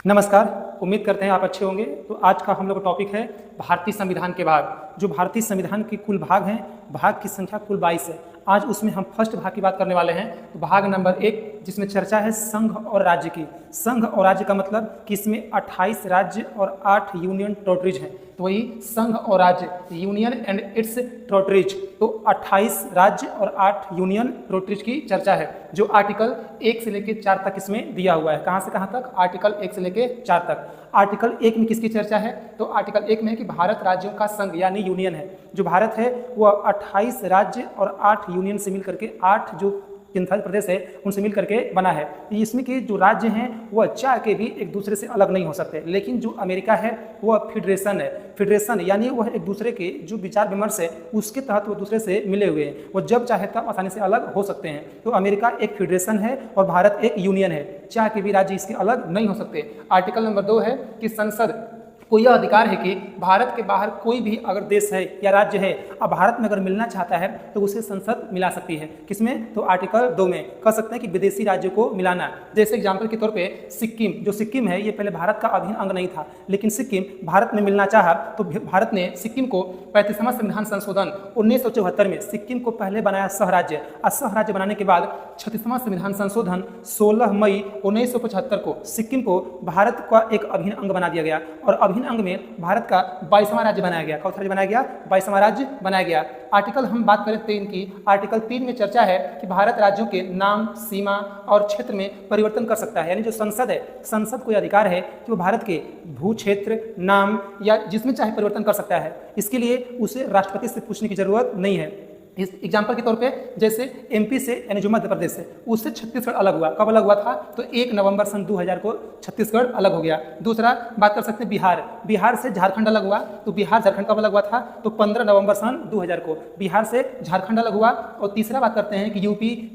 नमस्कार। उम्मीद करते हैं आप अच्छे होंगे। तो आज का हम लोग का टॉपिक है भारतीय संविधान के भाग। जो भारतीय संविधान के कुल भाग हैं, भाग की संख्या कुल 22 है। आज उसमें हम फर्स्ट भाग की बात करने वाले हैं। तो भाग नंबर 1 जिसमें चर्चा है संघ और राज्य की। संघ और राज्य का मतलब कि इसमें 28 राज्य और 8 यूनियन टेरिटरीज हैं। तो वही संघ और राज्य, यूनियन एंड इट्स टेरिटरीज। तो 28 राज्य और 8 यूनियन टेरिटरीज की चर्चा है, जो आर्टिकल 1 से लेकर 4 तक इसमें दिया हुआ है। कहाँ से कहाँ तक? आर्टिकल 1 से लेकर 4 तक। आर्टिकल 1 में किसकी चर्चा है? तो आर्टिकल 1 में कि भारत राज्यों का संघ यानी यूनियन है। जो भारत है वह 28 राज्य और 8 यूनियन से मिल करके 8 जो केंद्रशासित प्रदेश है उनसे मिल करके बना है। इसमें के जो राज्य हैं वह चाह के भी एक दूसरे से अलग नहीं हो सकते। लेकिन जो अमेरिका है वह फेडरेशन है। फेडरेशन यानी वह एक दूसरे के जो विचार विमर्श है उसके तहत वो दूसरे से मिले हुए हैं। वो जब चाहे तब आसानी से अलग हो सकते हैं। तो अमेरिका एक फेडरेशन है और भारत एक यूनियन है। चाह के भी राज्य इसके अलग नहीं हो सकते। आर्टिकल नंबर 2 है कि संसद को यह अधिकार है कि भारत के बाहर कोई भी अगर देश है या राज्य है अब भारत में अगर मिलना चाहता है तो उसे संसद मिला सकती है। किसमें? तो आर्टिकल 2 में कह सकते हैं कि विदेशी राज्यों को मिलाना। जैसे एग्जाम्पल के तौर पे सिक्किम, जो सिक्किम है ये पहले भारत का अभिन्न अंग नहीं था, लेकिन सिक्किम भारत में मिलना चाहा तो भारत ने सिक्किम को 35वां संविधान संशोधन 1974 में सिक्किम को पहले बनाया सहराज्य। और सहराज्य बनाने के बाद 36वां संविधान संशोधन 16 मई 1975 को सिक्किम को भारत का एक अभिन्न अंग बना दिया गया और अभिन्न अंग में भारत का 22वां राज्य बनाया गया। कौन सा राज्य बनाया गया? 22वां राज्य बनाया गया। आर्टिकल हम बात करें 3 की। आर्टिकल 3 में चर्चा है कि भारत राज्यों के नाम, सीमा और क्षेत्र में परिवर्तन कर सकता है। यानी जो संसद है, संसद को यह अधिकार है कि वो भारत के भू क्षेत्र, नाम या जिसमें चाहे परिवर्तन कर सकता है। इसके लिए उसे राष्ट्रपति से पूछने की जरूरत नहीं है। इस एग्जाम्पल के तौर पे जैसे एमपी से यानी जो मध्य प्रदेश है उससे छत्तीसगढ़ अलग हुआ। कब अलग हुआ था? तो 1 नवंबर सन 2000 को छत्तीसगढ़ अलग हो गया। दूसरा बात कर सकते हैं बिहार। बिहार से झारखंड अलग हुआ। तो बिहार झारखंड कब अलग हुआ था? तो 15 नवंबर सन 2000 को बिहार से झारखंड अलग हुआ। और तीसरा बात करते हैं कि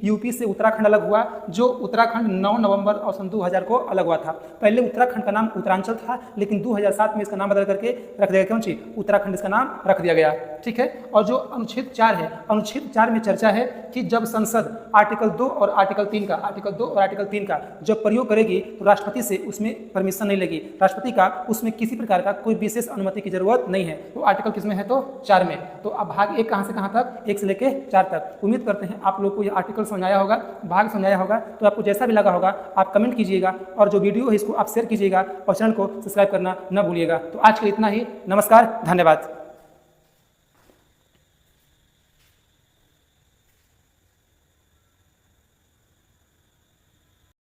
यूपी से उत्तराखंड अलग हुआ, जो उत्तराखंड 9 नवंबर और सन 2000 को अलग हुआ था। पहले उत्तराखंड का नाम उत्तरांचल था, लेकिन 2007 में इसका नाम बदल करके रख दिया गया। कौन सी? उत्तराखंड इसका नाम रख दिया गया। ठीक है। और जो अनुच्छेद 4 है, अनुच्छेद 4 में चर्चा है कि जब संसद आर्टिकल 2 और आर्टिकल 3 का जब प्रयोग करेगी तो राष्ट्रपति से उसमें परमिशन नहीं लेगी। राष्ट्रपति का उसमें किसी प्रकार का कोई विशेष अनुमति की जरूरत नहीं है। तो आर्टिकल किसमें है? तो 4 में। तो अब भाग 1 कहां से कहां तक? 1 से लेकर 4 तक। उम्मीद करते हैं आप लोग को यह आर्टिकल समझाया होगा, भाग समझाया होगा। तो आपको जैसा भी लगा होगा आप कमेंट कीजिएगा और जो वीडियो है इसको आप शेयर कीजिएगा और चैनल को सब्सक्राइब करना न भूलिएगा। तो आज के लिए इतना ही। नमस्कार, धन्यवाद।